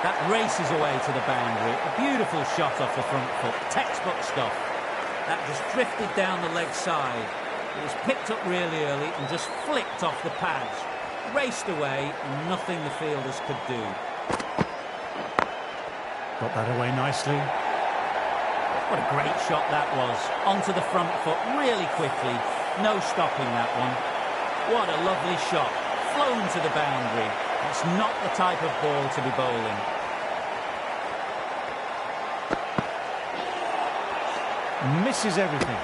That races away to the boundary. A beautiful shot off the front foot. Textbook stuff. That just drifted down the leg side. It was picked up really early and just flicked off the pads. Raced away and nothing the fielders could do. Got that away nicely. What a great shot that was. Onto the front foot really quickly. No stopping that one. What a lovely shot. Flown to the boundary. It's not the type of ball to be bowling. Misses everything.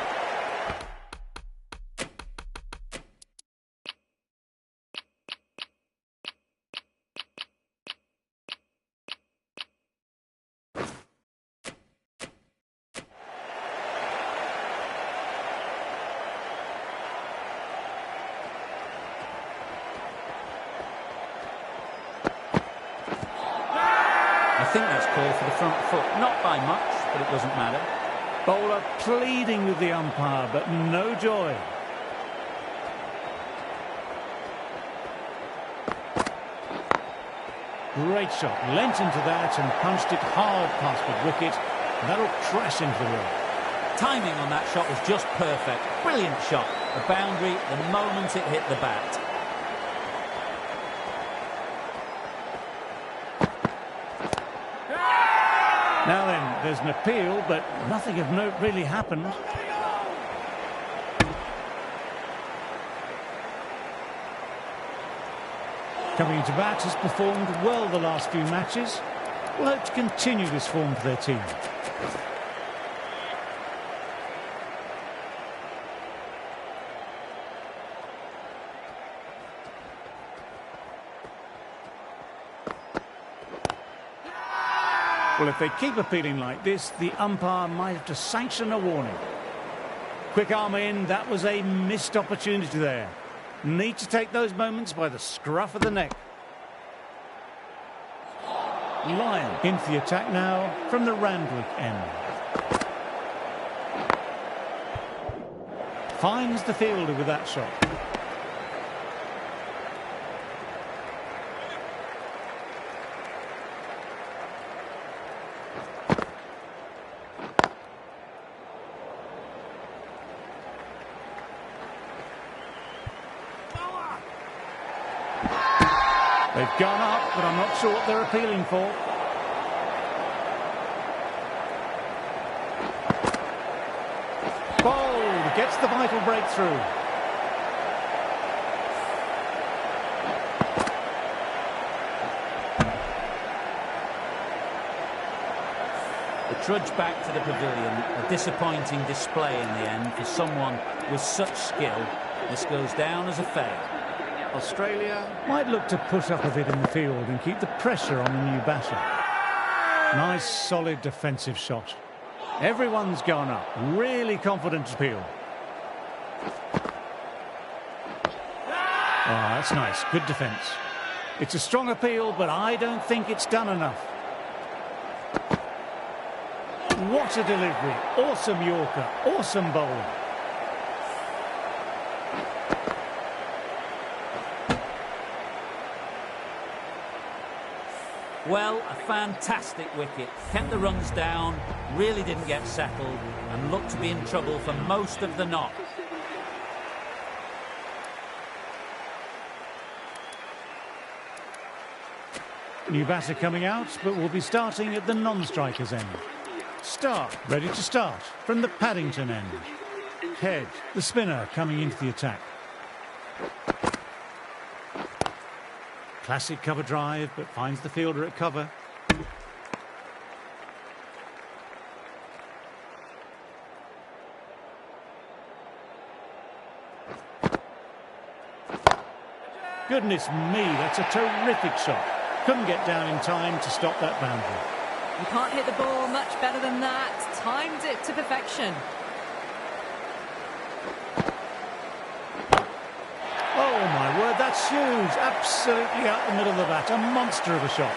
I think that's called for the front foot. Not by much, but it doesn't matter. Bowler pleading with the umpire, but no joy. Great shot. Leant into that and punched it hard past the wicket. That'll crash into the wall. Timing on that shot was just perfect. Brilliant shot. The boundary the moment it hit the bat. Now then, there's an appeal, but nothing of note really happened. Coming into bat, has performed well the last few matches. Will hope to continue this form for their team. Well, if they keep appealing like this, the umpire might have to sanction a warning. Quick arm in, that was a missed opportunity there. Need to take those moments by the scruff of the neck. Lyon into the attack now from the Randwick end. Finds the fielder with that shot. They've gone up, but I'm not sure what they're appealing for. Bowled, gets the vital breakthrough. The trudge back to the pavilion. A disappointing display in the end for someone with such skill. This goes down as a fail. Australia might look to push up a bit in the field and keep the pressure on the new batter. Nice, solid defensive shot. Everyone's gone up. Really confident appeal. Oh, that's nice. Good defence. It's a strong appeal, but I don't think it's done enough. What a delivery. Awesome Yorker. Awesome bowling. Well, a fantastic wicket. Kept the runs down, really didn't get settled, and looked to be in trouble for most of the knock. New batter coming out, but will be starting at the non-strikers end. Stark, ready to start from the Paddington end. Head, the spinner, coming into the attack. Classic cover drive, but finds the fielder at cover. Goodness me, that's a terrific shot. Couldn't get down in time to stop that boundary. You can't hit the ball much better than that. Timed it to perfection. Oh my word, that's huge. Absolutely out the middle of the bat. A monster of a shot.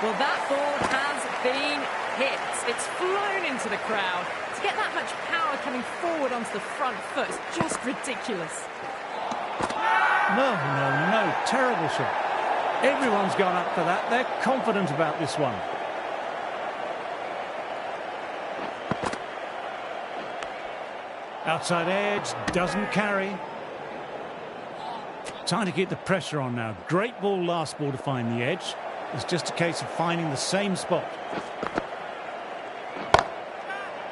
Well, that ball has been hit. It's flown into the crowd. To get that much power coming forward onto the front foot is just ridiculous. No, no, no. Terrible shot. Everyone's gone up for that. They're confident about this one. Outside edge, doesn't carry. Time to get the pressure on now. Great ball last ball to find the edge. It's just a case of finding the same spot.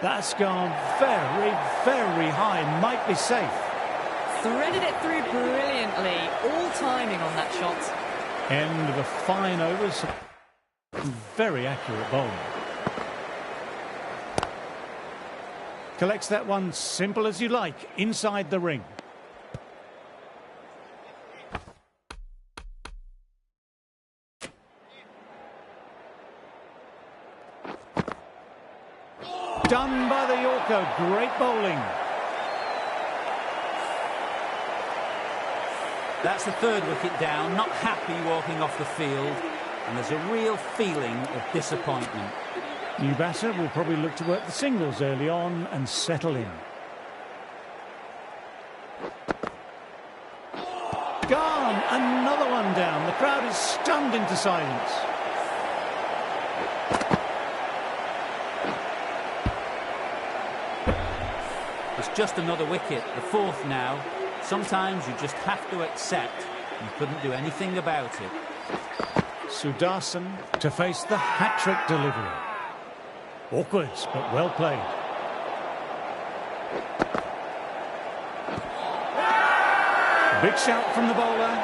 That's gone very, very high. Might be safe. Threaded it through brilliantly. All timing on that shot. End of a fine over. Very accurate bowling. Collects that one simple as you like, inside the ring. Done by the Yorker. Great bowling. That's the third wicket down. Not happy walking off the field. And there's a real feeling of disappointment. New batter will probably look to work the singles early on and settle in. Gone! Another one down. The crowd is stunned into silence. It's just another wicket, the fourth now. Sometimes you just have to accept you couldn't do anything about it. Sudarshan to face the hat-trick delivery. Awkward, but well played. Big shout from the bowler.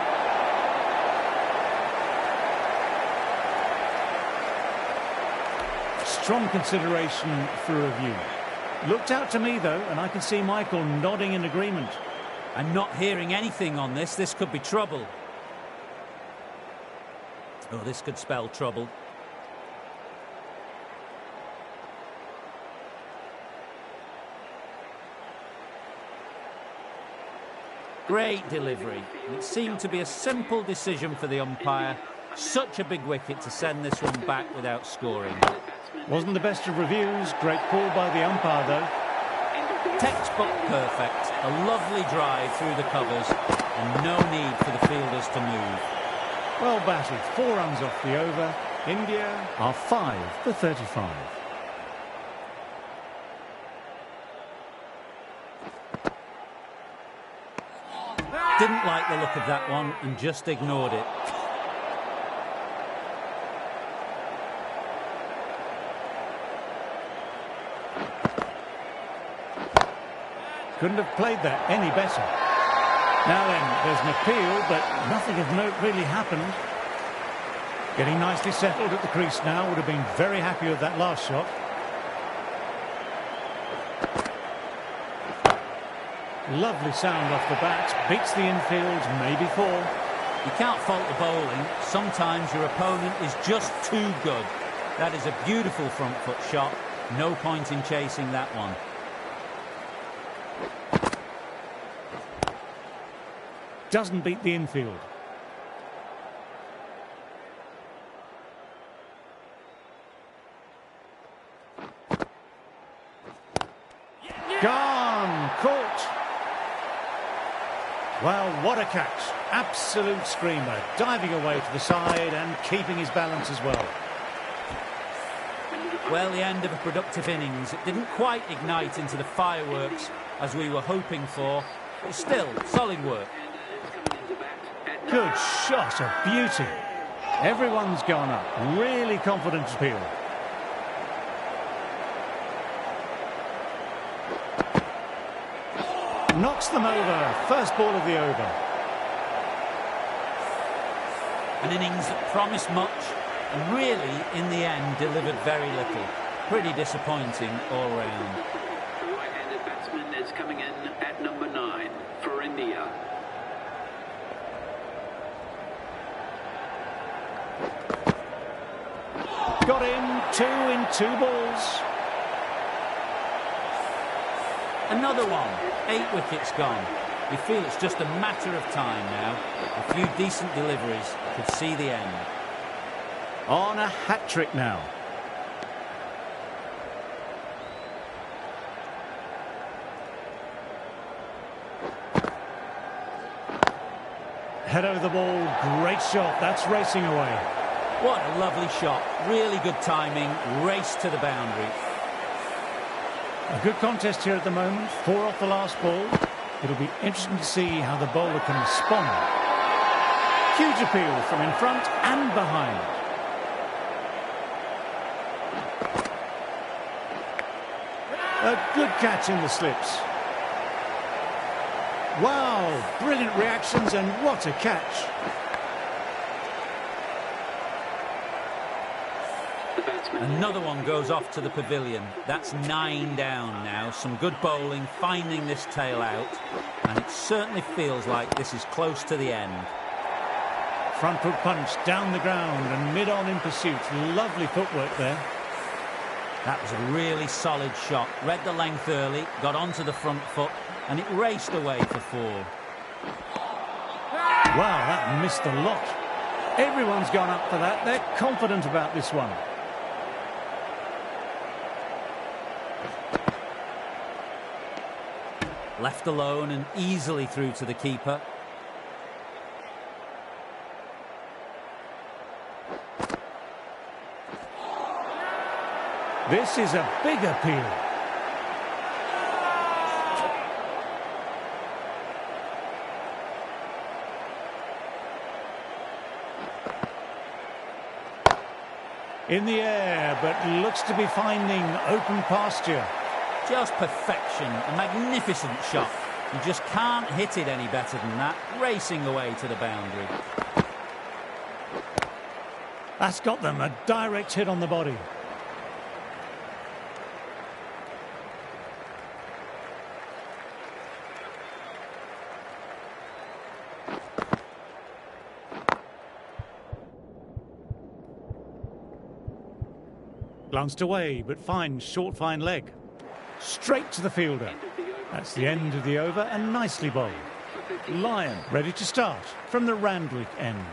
Strong consideration for review. Looked out to me, though, and I can see Michael nodding in agreement. I'm not hearing anything on this. This could be trouble. Oh, this could spell trouble. Great delivery. It seemed to be a simple decision for the umpire. Such a big wicket to send this one back without scoring. Wasn't the best of reviews. Great call by the umpire, though. Textbook perfect. A lovely drive through the covers and no need for the fielders to move. Well batted. 4 runs off the over. India are 5 for 35. Didn't like the look of that one and just ignored it. Couldn't have played that any better. Now then, there's an appeal, but nothing of note really happened. Getting nicely settled at the crease now. Would have been very happy with that last shot. Lovely sound off the bat. Beats the infield, maybe 4. You can't fault the bowling. Sometimes your opponent is just too good. That is a beautiful front foot shot. No point in chasing that one. Doesn't beat the infield. Gone! Caught! Well, what a catch. Absolute screamer. Diving away to the side and keeping his balance as well. Well, the end of a productive innings. It didn't quite ignite into the fireworks as we were hoping for, but still, solid work. Good shot, a beauty. Everyone's gone up. Really confident appeal. Knocks them over. First ball of the over. An innings that promised much and really, in the end, delivered very little. Pretty disappointing all round. The right-handed batsman is coming in at number 9 for India. Got him. 2 in 2 balls. Another one. 8 wickets gone. We feel it's just a matter of time now. A few decent deliveries could see the end. On a hat-trick now. Head over the ball, great shot, that's racing away. What a lovely shot. Really good timing. Race to the boundary. A good contest here at the moment. 4 off the last ball. It'll be interesting to see how the bowler can respond. Huge appeal from in front and behind. A good catch in the slips. Wow, brilliant reactions and what a catch. Another one goes off to the pavilion. That's 9 down now. Some good bowling, finding this tail out. And it certainly feels like this is close to the end. Front foot punch down the ground and mid-on in pursuit. Lovely footwork there. That was a really solid shot. Read the length early, got onto the front foot, and it raced away for 4. Wow, that missed a lot. Everyone's gone up for that. They're confident about this one. Left alone and easily through to the keeper. This is a big appeal. In the air, but looks to be finding open pasture. Just perfection, a magnificent shot. You just can't hit it any better than that. Racing away to the boundary. That's got them, a direct hit on the body. Glanced away, but finds short fine leg. Straight to the fielder. That's the end of the over and nicely bowled. Lyon ready to start from the Randwick end.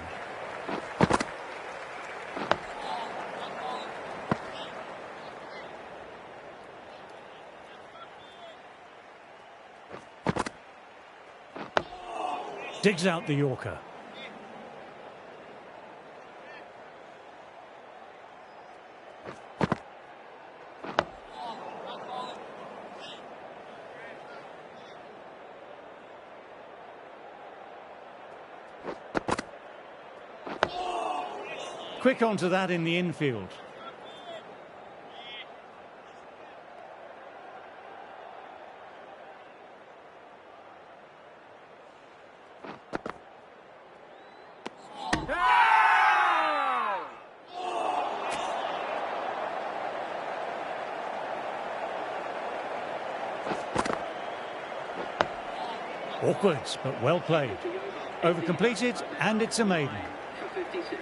Digs out the Yorker. Quick onto that in the infield. Awkward, but well played. Over completed, and it's a maiden. For 56.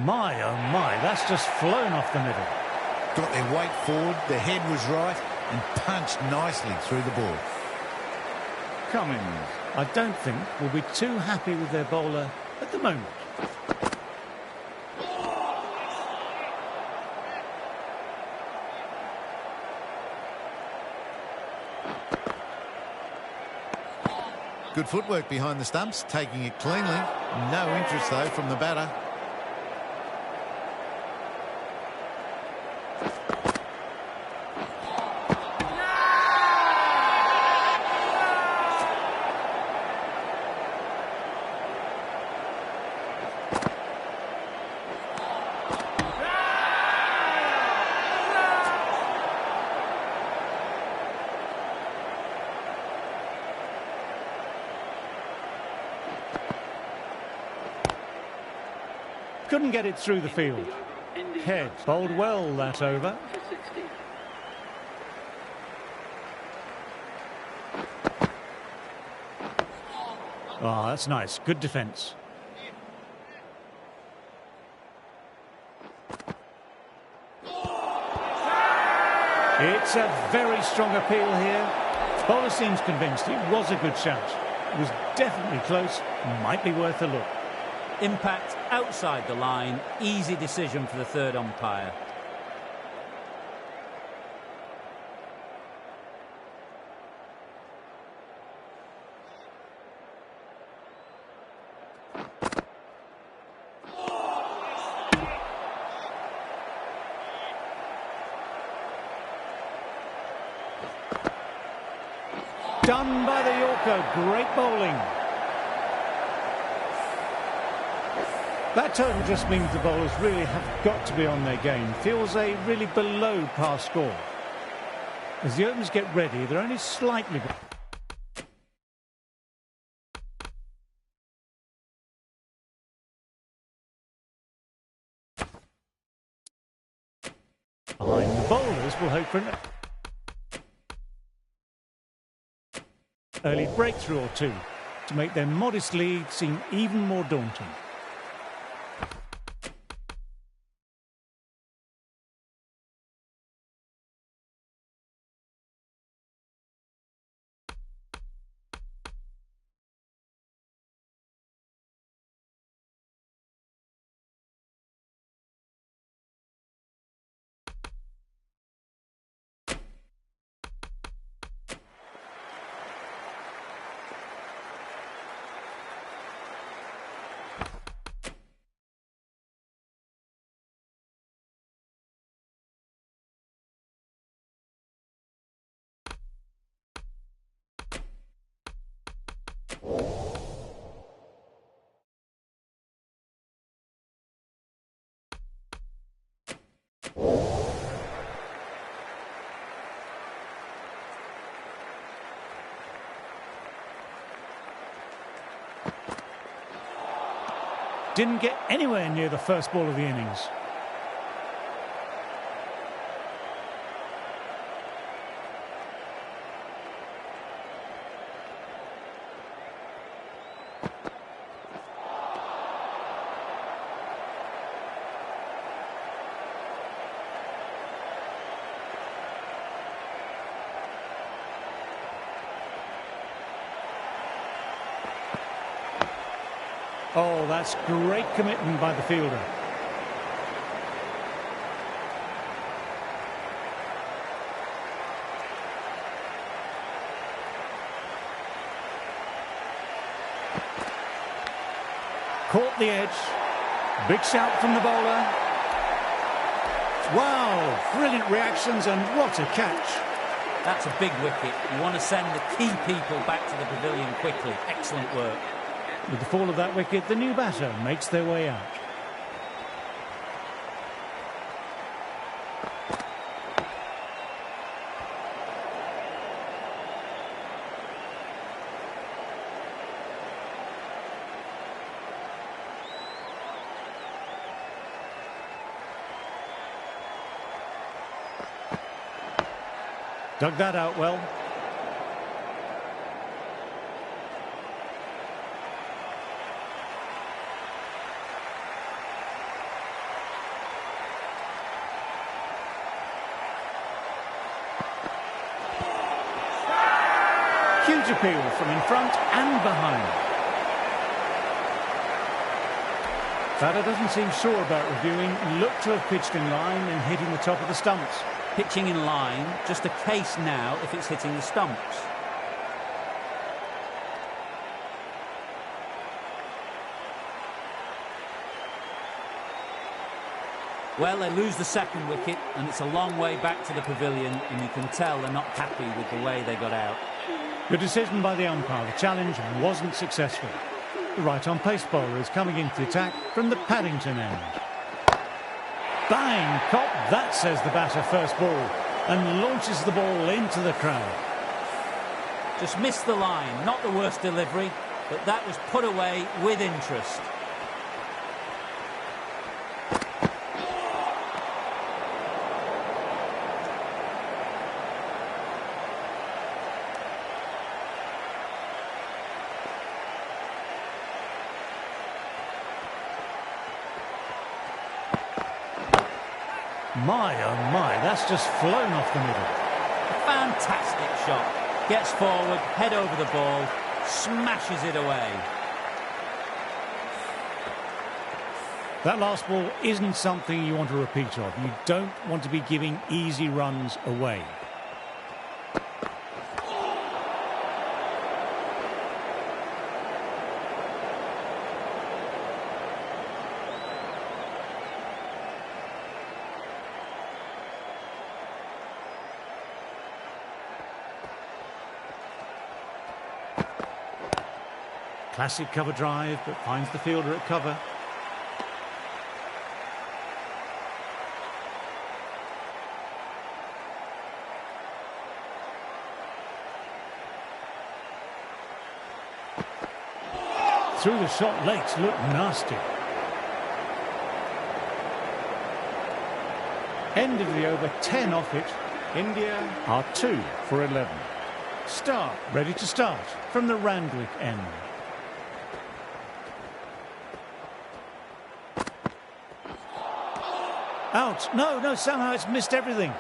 My, oh my, that's just flown off the middle. Got their weight forward, their head was right, and punched nicely through the ball. Cummins, I don't think, will be too happy with their bowler at the moment. Good footwork behind the stumps, taking it cleanly. No interest, though, from the batter. Couldn't get it through the field. Head bowled well that over. For 60. Oh, that's nice. Good defence. It's a very strong appeal here. Bowler seems convinced it was a good shout. It was definitely close. Might be worth a look. Impact outside the line. Easy decision for the third umpire. Done by the Yorker. Great bowling. That total just means the bowlers really have got to be on their game. Feels a really below par score. As the openers get ready, they're only slightly behind. The bowlers will hope for an early breakthrough or two to make their modest lead seem even more daunting. Didn't get anywhere near the first ball of the innings. Oh, that's great commitment by the fielder. Caught the edge. Big shout from the bowler. Wow, brilliant reactions and what a catch. That's a big wicket. You want to send the key people back to the pavilion quickly. Excellent work. With the fall of that wicket, the new batter makes their way out. Dug that out well. Huge appeal from in front and behind. Batter doesn't seem sure about reviewing. Looked to have pitched in line and hitting the top of the stumps. Pitching in line, just a case now if it's hitting the stumps. Well, they lose the second wicket, and it's a long way back to the pavilion, and you can tell they're not happy with the way they got out. Good decision by the umpire. The challenge wasn't successful. The right-on pace bowler is coming into the attack from the Paddington end. Bang! Cop, that says the batter first ball, and launches the ball into the crowd. Just missed the line, not the worst delivery, but that was put away with interest. My, oh my, that's just flown off the middle. A fantastic shot. Gets forward, head over the ball, smashes it away. That last ball isn't something you want a repeat of. You don't want to be giving easy runs away. Classic cover drive, but finds the fielder at cover. Through the shot, legs look nasty. End of the over, 10 off it. India are 2 for 11. Start, ready to start from the Randwick end. Out. No, somehow it's missed everything.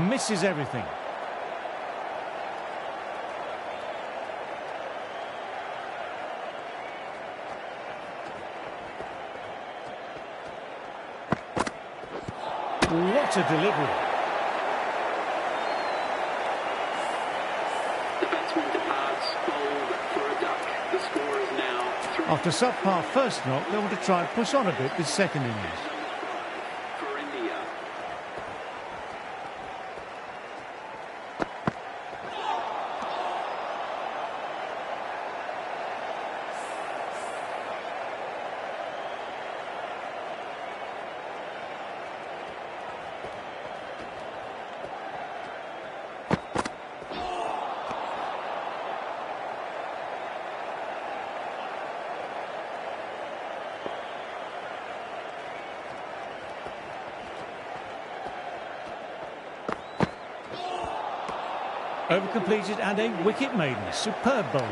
Misses everything. What a delivery. The batsman departs, bowled for a duck. The score is now 3. After subpar first knock, they want to try and push on a bit this second innings. For India. Over completed and a wicket maiden. Superb bowling.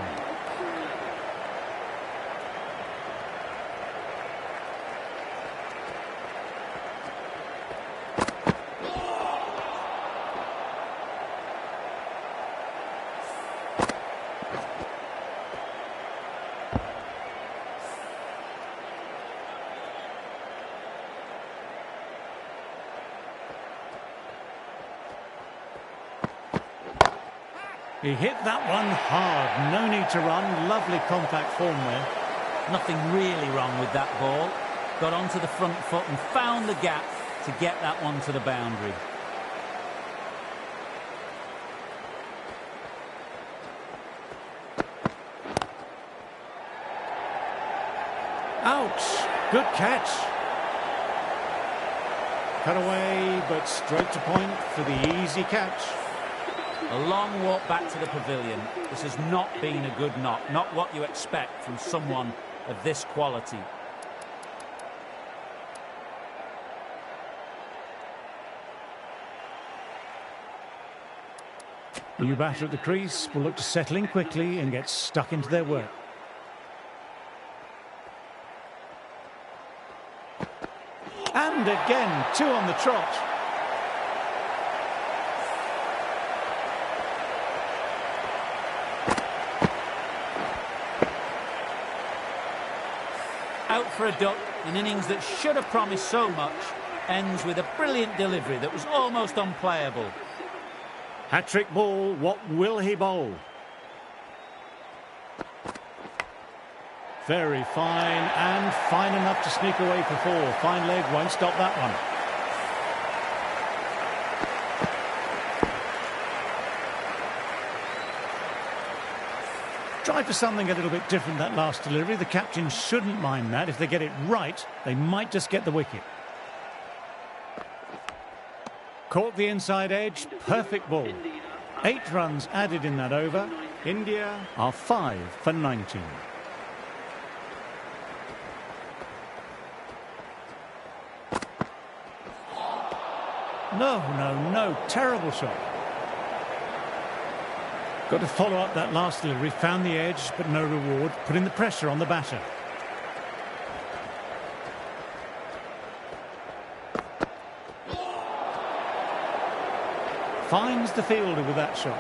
He hit that one hard. No need to run. Lovely compact form there. Nothing really wrong with that ball. Got onto the front foot and found the gap to get that one to the boundary. Ouch! Good catch. Cut away, but straight to point for the easy catch. A long walk back to the pavilion. This has not been a good knock. Not what you expect from someone of this quality. New batter at the crease will look to settle in quickly and get stuck into their work. And again, 2 on the trot. Out for a duck, an innings that should have promised so much, ends with a brilliant delivery that was almost unplayable. Hat-trick ball, what will he bowl? Very fine, and fine enough to sneak away for 4. Fine leg, won't stop that one. Try for something a little bit different that last delivery. The captain shouldn't mind that. If they get it right, they might just get the wicket. Caught the inside edge, perfect ball. 8 runs added in that over. India are 5 for 19. No, terrible shot. Got to follow up that last delivery, found the edge, but no reward, putting the pressure on the batter. Finds the fielder with that shot.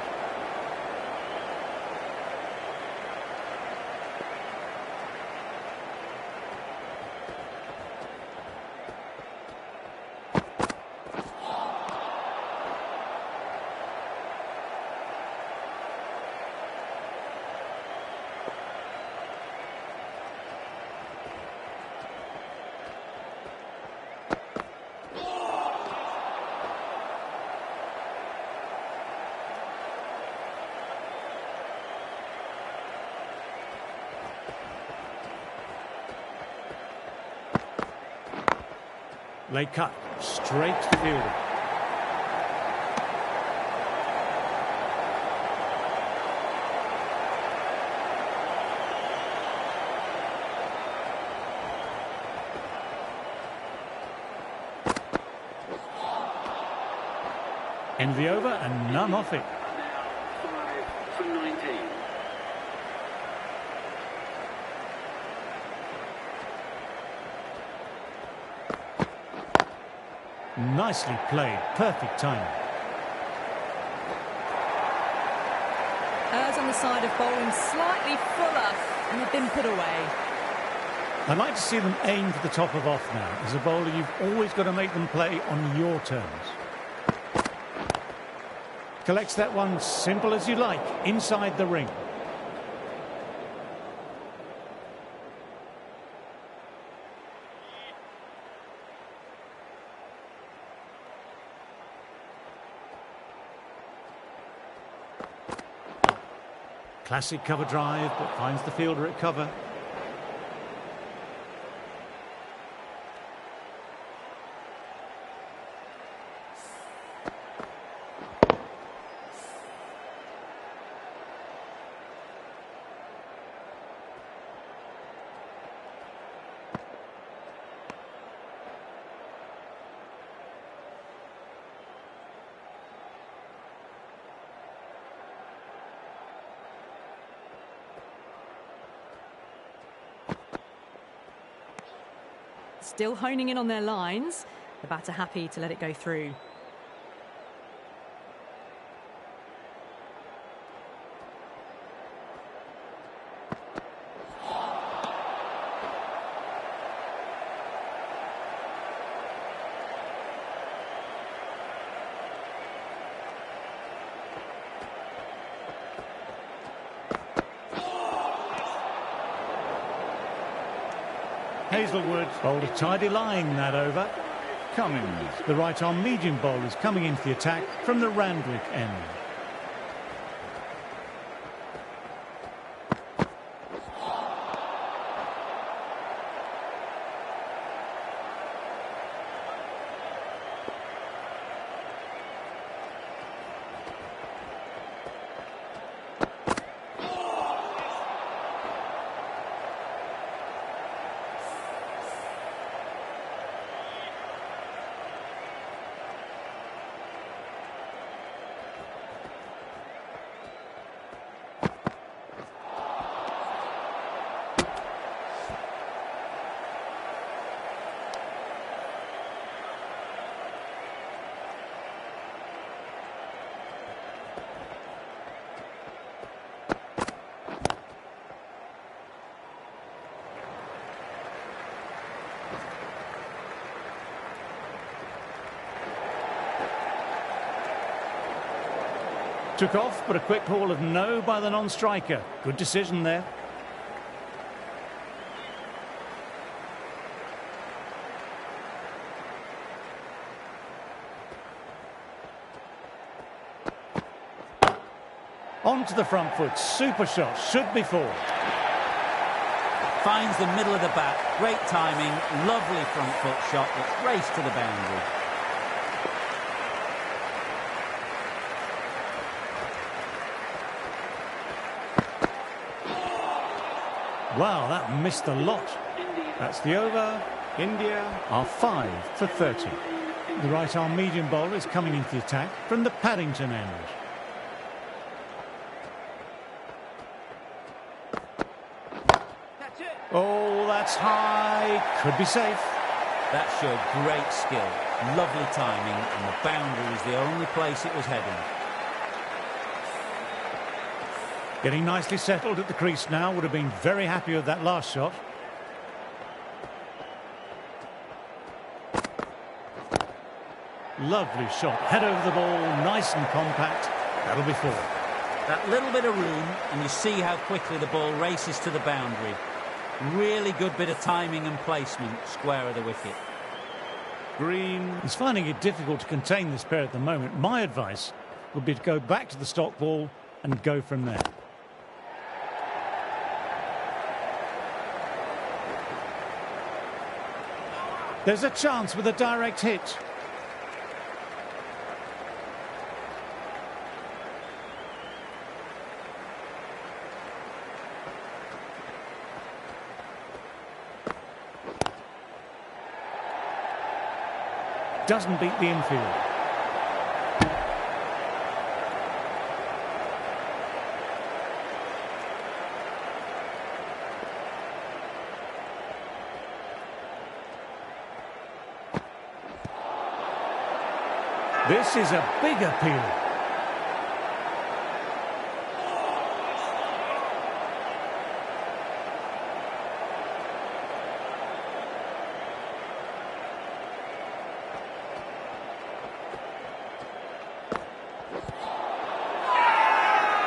Late cut, straight to the fielder. End the over and none off it. Now 5 for 19. Nicely played, perfect timing. Errs on the side of bowling slightly fuller and have been put away. I'd like to see them aim for the top of off now. As a bowler, you've always got to make them play on your terms. Collects that one simple as you like, inside the ring. Classic cover drive, but finds the fielder at cover. Still honing in on their lines. The batter happy to let it go through. Hazelwood bowled a tidy line that over. Cummins, the right-arm medium bowler, is coming into the attack from the Randwick end. Took off, but a quick call of no by the non-striker. Good decision there. On to the front foot. Super shot. Should be four. Finds the middle of the bat. Great timing. Lovely front foot shot that's raced to the boundary. Wow, that missed a lot. That's the over. India are 5 for 30. The right-arm medium bowler is coming into the attack from the Paddington end. Oh, that's high. Could be safe. That showed great skill. Lovely timing, and the boundary was the only place it was heading. Getting nicely settled at the crease now. Would have been very happy with that last shot. Lovely shot. Head over the ball. Nice and compact. That'll be 4. That little bit of room, and you see how quickly the ball races to the boundary. Really good bit of timing and placement, square of the wicket. Green. He's finding it difficult to contain this pair at the moment. My advice would be to go back to the stock ball and go from there. There's a chance with a direct hit. Doesn't beat the infield. This is a big appeal.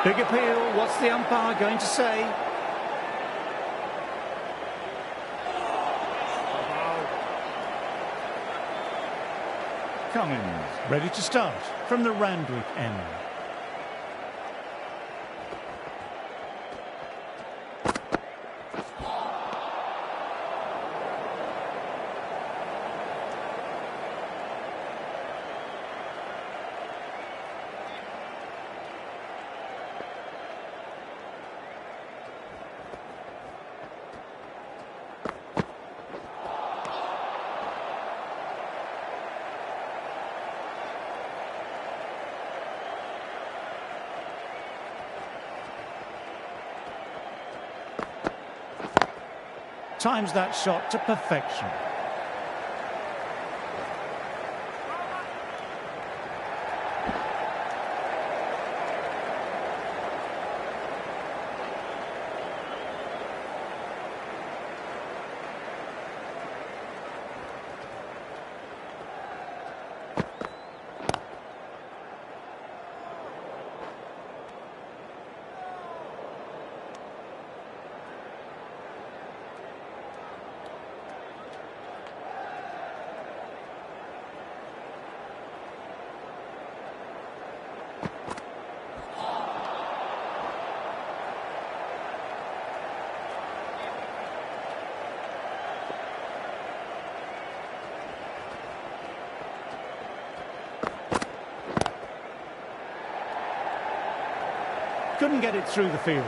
Big appeal. What's the umpire going to say? Cummins, ready to start from the Randwick end. Times that shot to perfection. Couldn't get it through the field.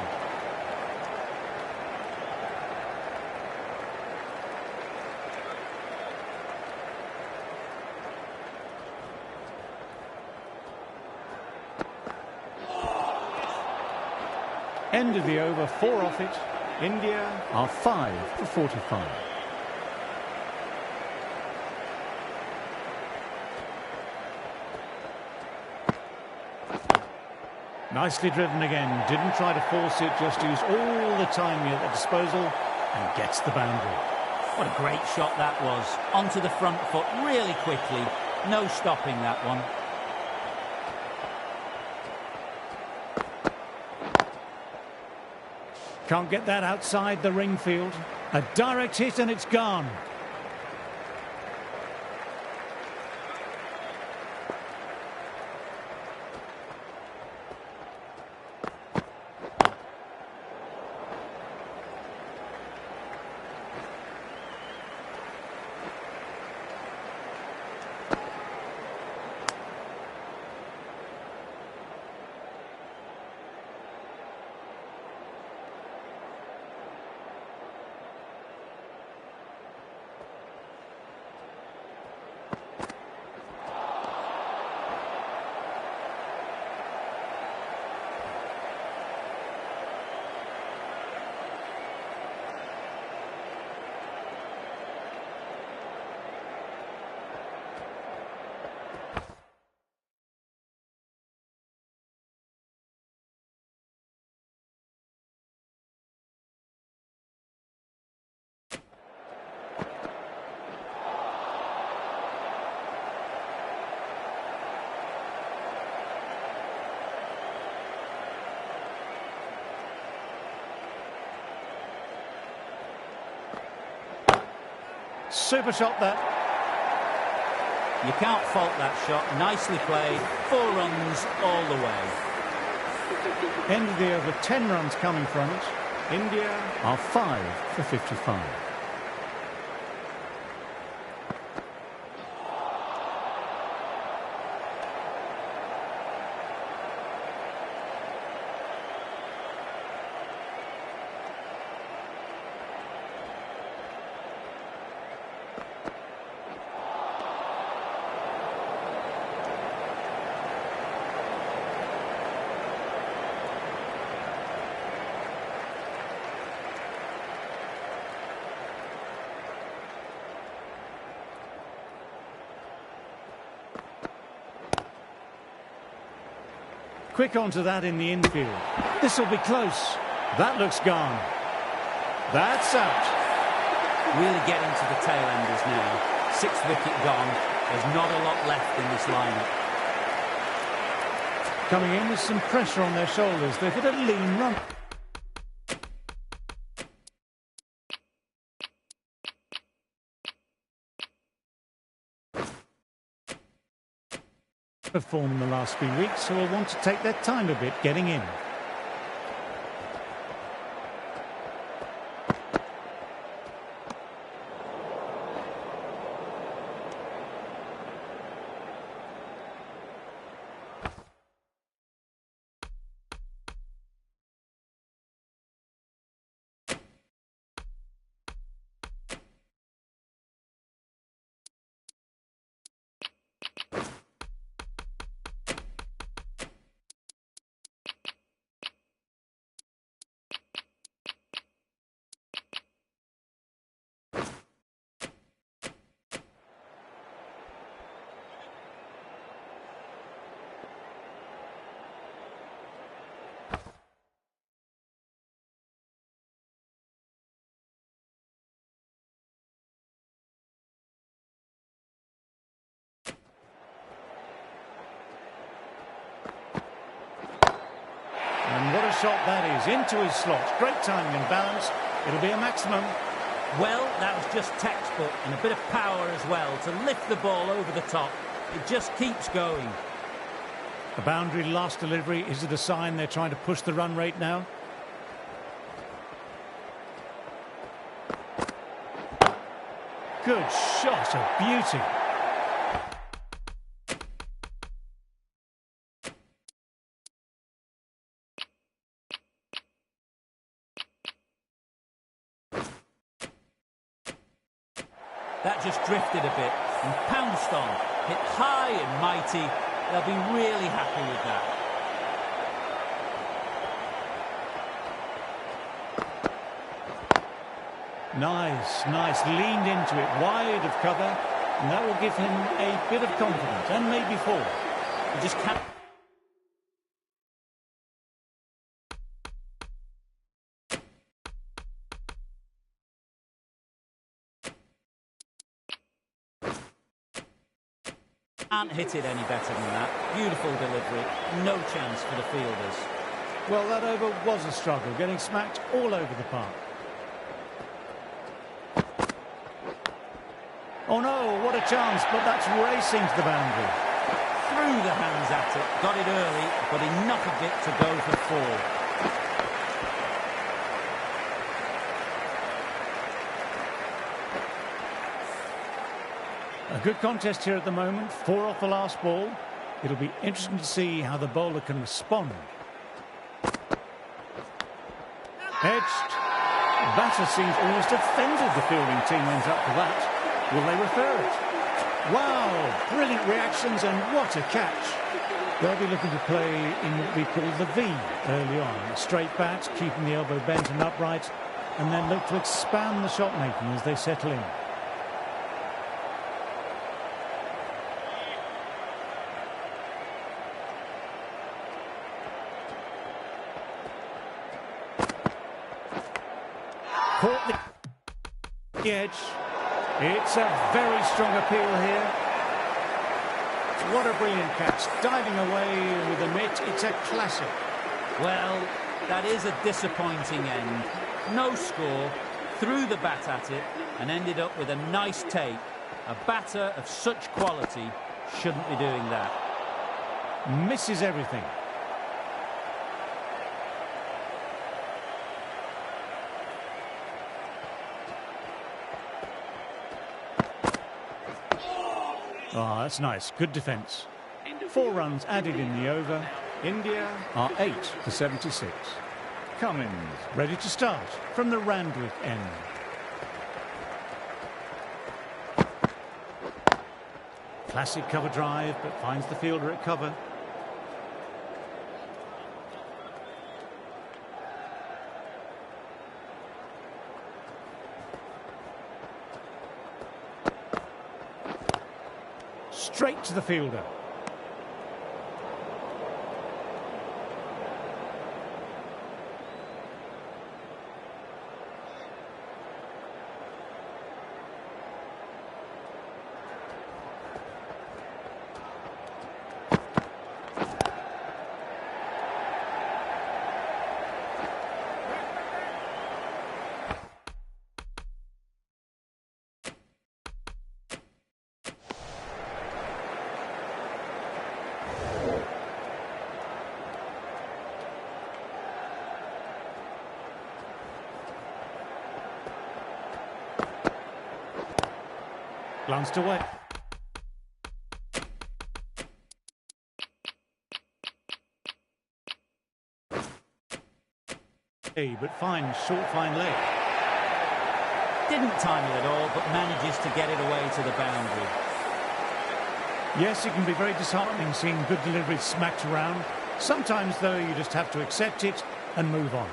End of the over, 4 off it. India are 5 for 45. Nicely driven again, didn't try to force it, just used all the time at the disposal and gets the boundary. What a great shot that was. Onto the front foot really quickly. No stopping that one. Can't get that outside the ring field. A direct hit and it's gone. Super shot that. You can't fault that shot. Nicely played. 4 runs all the way. End of the over, 10 runs coming from it. India are 5 for 55. Quick onto that in the infield. This will be close. That looks gone. That's out. Really getting to the tail enders now. 6th wicket gone. There's not a lot left in this lineup. Coming in with some pressure on their shoulders. They've hit a lean run. Performed in the last few weeks, so will want to take their time a bit getting in. And what a shot that is, into his slot. Great timing and balance. It'll be a maximum. Well, that was just textbook, and a bit of power as well to lift the ball over the top. It just keeps going. The boundary last delivery, is it a sign they're trying to push the run rate now? Good shot, a beauty. That just drifted a bit and pounced on. Hit high and mighty. They'll be really happy with that. Nice. Leaned into it, wide of cover. And that will give him a bit of confidence, and maybe 4. He just can't... Can't hit it any better than that. Beautiful delivery. No chance for the fielders. Well, that over was a struggle, getting smacked all over the park. Oh no, what a chance, but that's racing to the boundary. Threw the hands at it, got it early, but enough of it to go for 4. A good contest here at the moment, 4 off the last ball. It'll be interesting to see how the bowler can respond. Edged. The batter seems almost offended the fielding team went up for that. Will they refer it? Wow, brilliant reactions and what a catch. They'll be looking to play in what we call the V early on. A straight bat, keeping the elbow bent and upright, and then look to expand the shot making as they settle in. Caught the edge. It's a very strong appeal here. What a brilliant catch. Diving away with a mitt. It's a classic. Well, that is a disappointing end. No score, threw the bat at it and ended up with a nice take. A batter of such quality shouldn't be doing that. Misses everything. Oh, that's nice. Good defence. 4 runs added in the over. India are 8 for 76. Cummins ready to start from the Randwick end. Classic cover drive, but finds the fielder at cover. Straight to the fielder. Glanced away. But fine, short, fine leg. Didn't time it at all, but manages to get it away to the boundary. Yes, it can be very disheartening seeing good deliveries smacked around. Sometimes, though, you just have to accept it and move on.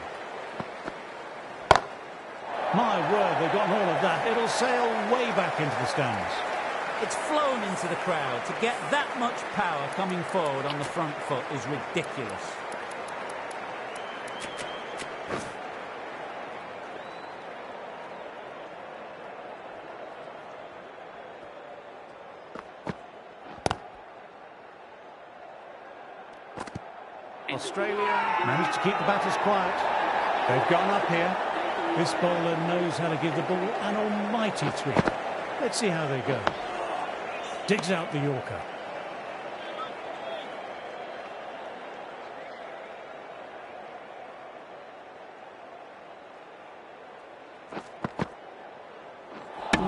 My word, they've gotten all of that. It'll sail way back into the stands. It's flown into the crowd. To get that much power coming forward on the front foot is ridiculous. Australia managed to keep the batters quiet. They've gone up here. This bowler knows how to give the ball an almighty tweak. Let's see how they go. Digs out the Yorker.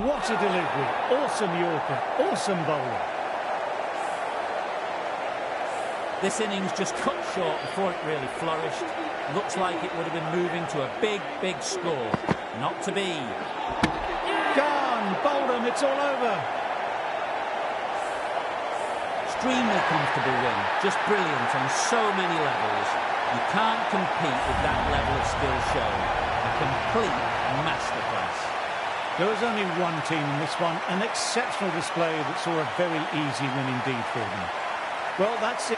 What a delivery. Awesome Yorker. Awesome bowler. This innings just cut short before it really flourished. Looks like it would have been moving to a big, big score. Not to be. Gone! Bowled him, it's all over. Extremely comfortable win. Just brilliant on so many levels. You can't compete with that level of skill shown. A complete masterclass. There was only one team in this one. An exceptional display that saw a very easy win indeed for them. Well, that's it.